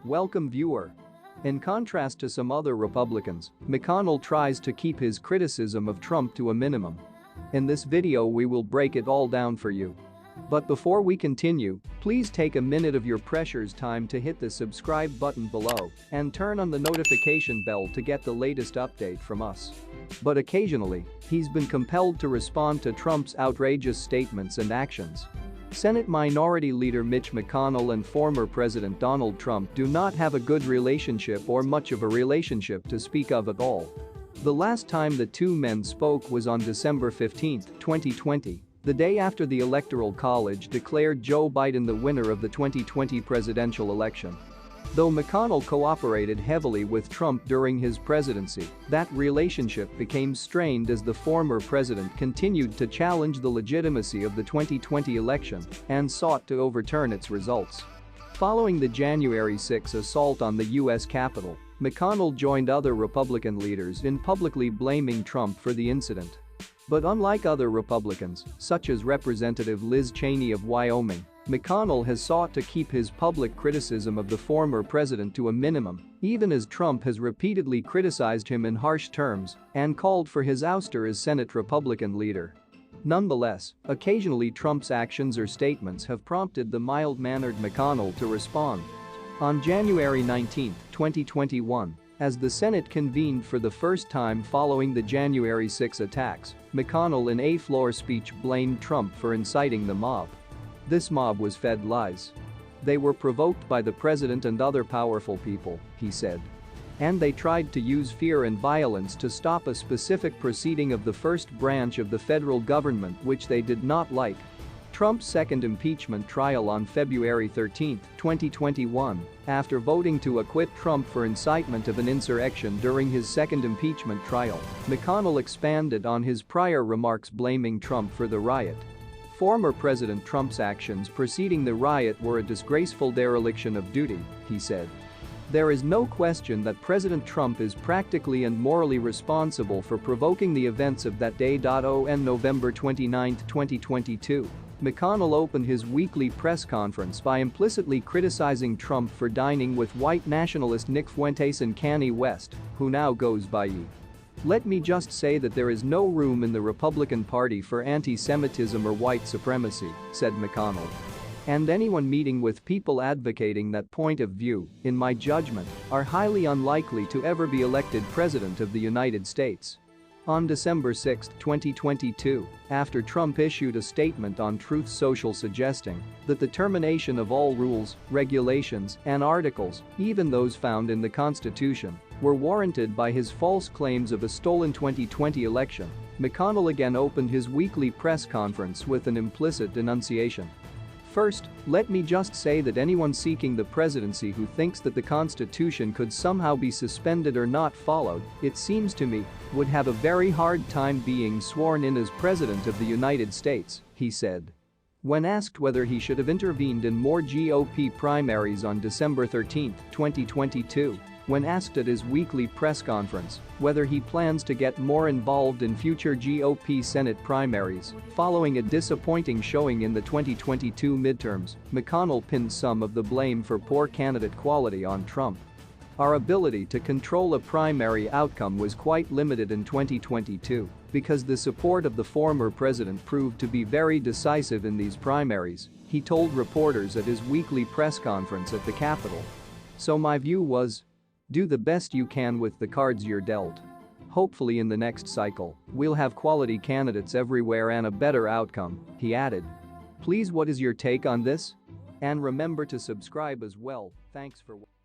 Welcome viewer. In contrast to some other Republicans, McConnell tries to keep his criticism of Trump to a minimum. In this video we will break it all down for you. But before we continue, please take a minute of your precious time to hit the subscribe button below and turn on the notification bell to get the latest update from us. But occasionally, he's been compelled to respond to Trump's outrageous statements and actions. Senate Minority Leader Mitch McConnell and former President Donald Trump do not have a good relationship or much of a relationship to speak of at all. The last time the two men spoke was on December 15, 2020. The day after the Electoral College declared Joe Biden the winner of the 2020 presidential election. Though McConnell cooperated heavily with Trump during his presidency, that relationship became strained as the former president continued to challenge the legitimacy of the 2020 election and sought to overturn its results. Following the January 6 assault on the U.S. Capitol, McConnell joined other Republican leaders in publicly blaming Trump for the incident. But unlike other Republicans, such as Representative Liz Cheney of Wyoming, McConnell has sought to keep his public criticism of the former president to a minimum, even as Trump has repeatedly criticized him in harsh terms and called for his ouster as Senate Republican leader. Nonetheless, occasionally Trump's actions or statements have prompted the mild-mannered McConnell to respond. On January 19, 2021, as the Senate convened for the first time following the January 6 attacks, McConnell in a floor speech blamed Trump for inciting the mob. This mob was fed lies. They were provoked by the president and other powerful people, he said. And they tried to use fear and violence to stop a specific proceeding of the first branch of the federal government which they did not like. Trump's second impeachment trial on February 13, 2021, after voting to acquit Trump for incitement of an insurrection during his second impeachment trial, McConnell expanded on his prior remarks blaming Trump for the riot. Former President Trump's actions preceding the riot were a disgraceful dereliction of duty, he said. There is no question that President Trump is practically and morally responsible for provoking the events of that day. On November 29, 2022, McConnell opened his weekly press conference by implicitly criticizing Trump for dining with white nationalist Nick Fuentes and Kanye West, who now goes by Ye. Let me just say that there is no room in the Republican Party for anti-Semitism or white supremacy, said McConnell. And anyone meeting with people advocating that point of view, in my judgment, are highly unlikely to ever be elected President of the United States. On December 6, 2022, after Trump issued a statement on Truth Social suggesting that the termination of all rules, regulations, and articles, even those found in the Constitution, were warranted by his false claims of a stolen 2020 election, McConnell again opened his weekly press conference with an implicit denunciation. First, let me just say that anyone seeking the presidency who thinks that the Constitution could somehow be suspended or not followed, it seems to me, would have a very hard time being sworn in as President of the United States, he said. When asked whether he should have intervened in more GOP primaries on December 13, 2022, when asked at his weekly press conference whether he plans to get more involved in future GOP Senate primaries following a disappointing showing in the 2022 midterms, McConnell pinned some of the blame for poor candidate quality on Trump. Our ability to control a primary outcome was quite limited in 2022 because the support of the former president proved to be very decisive in these primaries, he told reporters at his weekly press conference at the Capitol. So my view was, do the best you can with the cards you're dealt. Hopefully in the next cycle, we'll have quality candidates everywhere and a better outcome, he added. Please, what is your take on this? And remember to subscribe as well. Thanks for watching.